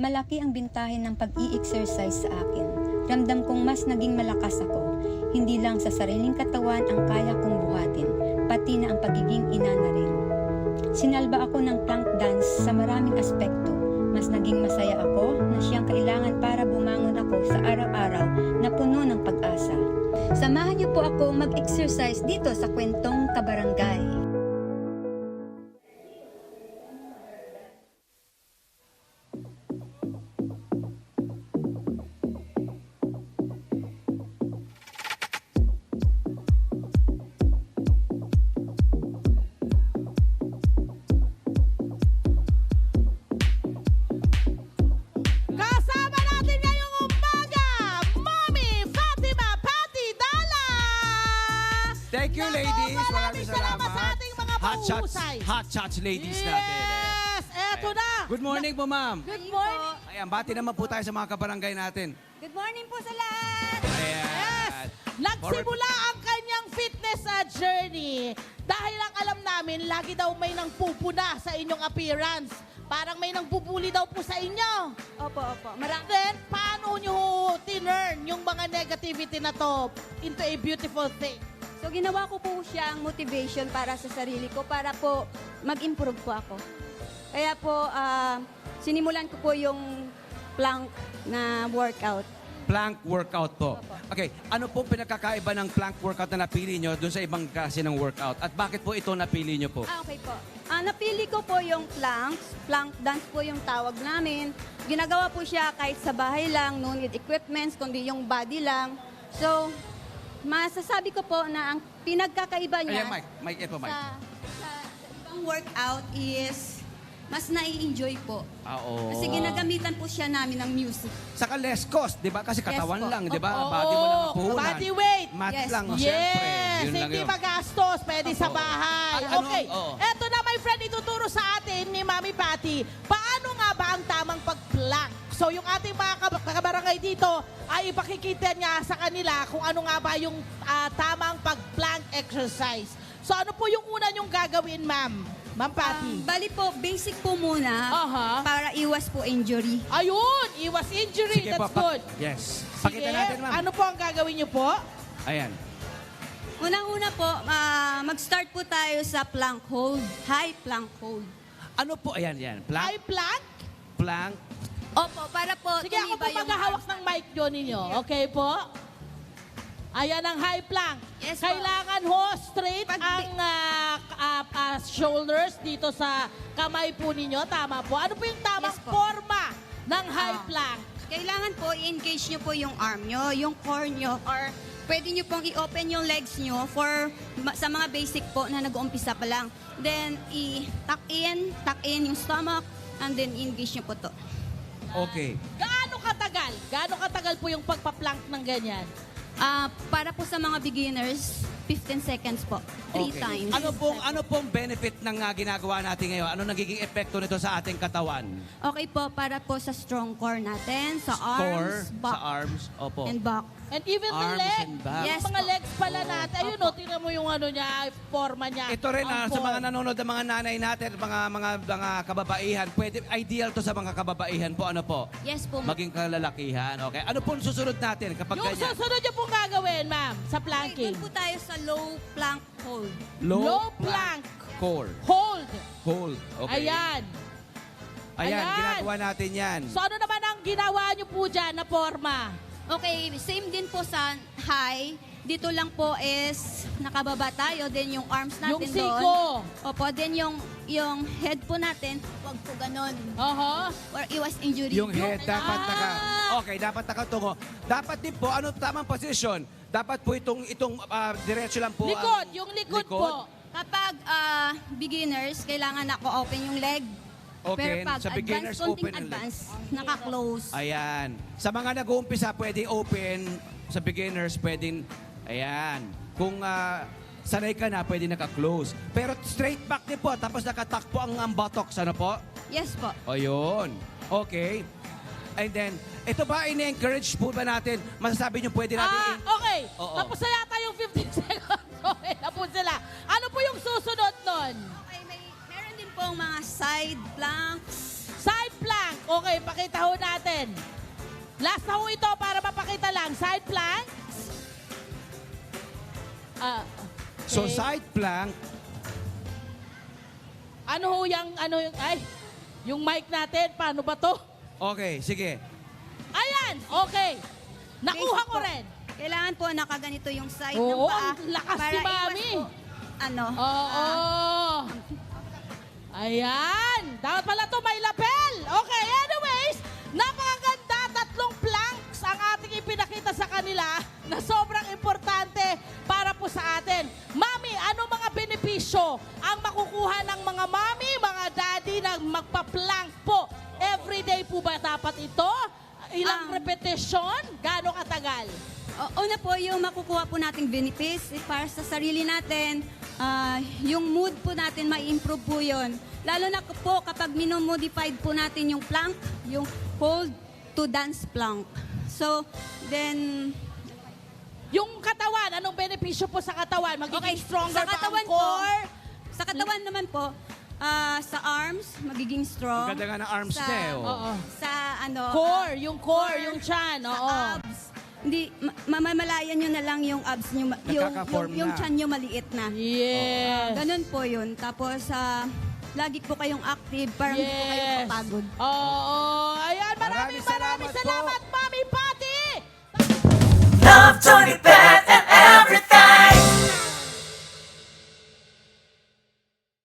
Malaki ang bintahin ng pag-i-exercise sa akin. Ramdam kong mas naging malakas ako. Hindi lang sa sariling katawan ang kaya kong buhatin, pati na ang pagiging ina na rin. Sinalba ako ng plank dance sa maraming aspekto. Mas naging masaya ako na siyang kailangan para bumangon ako sa araw-araw na puno ng pag-asa. Samahan niyo po ako mag-exercise dito sa Kwentong Kabarangay. Thank you, ladies. Maraming salamat sa ating mga mahusay. Hot shots, ladies natin. Yes, eto na. Good morning po, ma'am. Good morning. Ayan, bati naman po tayo sa mga kabarangay natin. Good morning po sa lahat! Ayan. Yes. Nagsimula ang kanyang fitness journey dahil ang alam namin, lagi daw may nang pupuna sa inyong appearance. Parang may nang bubuli daw po sa inyo. Opo. Then, paano nyo tinurn yung mga negativity na to into a beautiful thing? So ginawa ko po siyang motivation para sa sarili ko, para po mag-improve po ako. Kaya po, sinimulan ko po yung plank na workout. Plank workout po. Opo. Okay, ano po pinagkakaiba ng plank workout na napili nyo dun sa ibang klase ng workout? At bakit po ito napili nyo po? Okay po. Napili ko po yung planks. Plank dance po yung tawag namin. Ginagawa po siya kahit sa bahay lang, no need equipments, kundi yung body lang. So, masasabi ko po na ang pinagkakaiba niya Ayan, Mike, ito, Mike. sa ibang workout is mas nai-enjoy po. Oo. Kasi ginagamitan po siya namin ng music. Saka less cost, di ba? Kasi katawan po. lang, di ba? Oo. Body mo lang ang puhunan. Body weight. Mat Yes. lang, Yes, syempre. Yun lang hindi yun. magastos, pwede sa Oo. bahay. At ano- Okay, oo. eto na my friend, ituturo sa atin ni Mami Patty, paano nga ba ang tamang pag-plank? So yung ating mga kabarangay dito ay ipakikita niya sa kanila kung ano nga ba yung tamang pag-plank exercise. So ano po yung una niyong gagawin, ma'am? Ma'am Patty. Bali po, basic po muna Aha. para iwas po injury. Ayun, iwas injury. Sige, That's pa- good. Yes. Sige, Pakita natin, ma'am. ano po ang gagawin niyo po? Ayan. Unang-una po, mag-start po tayo sa plank hold. High plank hold. Ano po? Ayan. Plank, High plank? plank. Opo, para po Sige, ako po tumiba yung maghahawak arms ng mic nyo ninyo. Okay po? Ayan ang high plank. Yes po. Kailangan ho straight ang shoulders dito sa kamay po ninyo. Tama po. Ano po yung tamang Yes po. forma ng high plank? Kailangan po i-engage nyo po yung arm nyo, yung core nyo, or pwede nyo pong i-open yung legs nyo sa mga basic po na nag-uumpisa pa lang. Then, tuck in yung stomach, and then engage nyo po to. Okay. Gaano katagal? Gaano katagal po yung pagpa-plank ng ganyan? Para po sa mga beginners, 15 seconds po. 3 times. Ano pong benefit ng ginagawa natin ngayon? Ano nagiging epekto nito sa ating katawan? Okay po, para po sa strong core natin, sa Core, arms, back, sa arms. Opo. and back. And even the Arms leg. and back. Yung Yes mga po. legs pala natin. Ayun o, tingnan mo yung ano niya, forma niya. Ito rin Ang sa mga form. nanonood ng mga nanay natin, mga kababaihan, ideal to sa mga kababaihan po, ano po? Yes po. Maging kalalakihan, okay? Ano po ang susunod natin kapag Yung ganyan? susunod niyo pong gagawin, ma'am, sa Okay, planking. doon po tayo sa low plank hold. Low plank. Core. Hold. Hold. Okay. Ayan. Ayan, Ayan. ginagawa natin yan. So ano naman ang ginawa niyo po dyan na forma? Okay, same din po sa high. Dito lang po is nakababa tayo, then yung arms natin Yung doon. siko. Opo, then yung head po natin, wag po ganon. Aha. Or iwas injury. Yung head dapat Ah! Okay, dapat nakatungo. Dapat din po, ano tamang position? Dapat po itong diretso lang po. Likod, yung likod po. Kapag beginners, kailangan open yung leg. Okay, Pero pag sa beginners, advanced, konting open ang leg. advance, naka-close. Ayan. Sa mga nag-uumpisa, pwedeng open. Sa beginners, pwedeng, ayan. Kung sanay ka na, pwede naka-close. Pero straight back din po, tapos nakatakpo ang buttocks, ano po? Yes po. O yun. Okay. And then, ito ba, ini-encourage po ba natin? Masasabi niyo pwede natin Okay. Oo. Tapos na yata yung 15 seconds. Okay, na po sila. Ano po yung susunod nun? Okay, meron din pong mga side planks. Side plank. Okay, pakita ho natin. Last na ho ito para mapakita lang. Side plank. So okay. side plank, Ano yung, ay, yung mic natin, paano ba to? okay, sige. Ayan, okay. Nakuha Basic ko po. rin. Kailangan po nakaganito yung side Oo, ng paa. ang lakas para ni iwas Mami. po, ano, Oo. Ayan. Dapat pala to may lapel. Okay, anyways, napakaganda. 3 planks ang ating ipinakita sa kanila na sobrang importante para po sa atin. Mami, ano mga benepisyo ang makukuha ng mga mami, mga daddy na magpa-plank po? Everyday po ba dapat ito? Ilang repetition? Gaano katagal? una po yung makukuha po nating benefits para sa sarili natin. Yung mood po natin mai-improve po yun. Lalo na po kapag minomodified po natin yung plank, yung hold to dance plank. So, then, Yung katawan, anong benepisyo po sa katawan? Magiging stronger sa ba ang katawan po, core? sa katawan naman po, sa arms, magiging strong. Ang ganda nga ng arms sa, niya eh, oh. Oo. Sa ano, Core, yung core, yung chan, sa oo. abs. Hindi, mamamalayan nyo na lang yung abs nyo, Nagkaka-form yung na. chan nyo maliit na. Yes. Ganun po yun. Tapos, lagi po kayong active, parang hindi po kayo Yes. mapagod. Oo,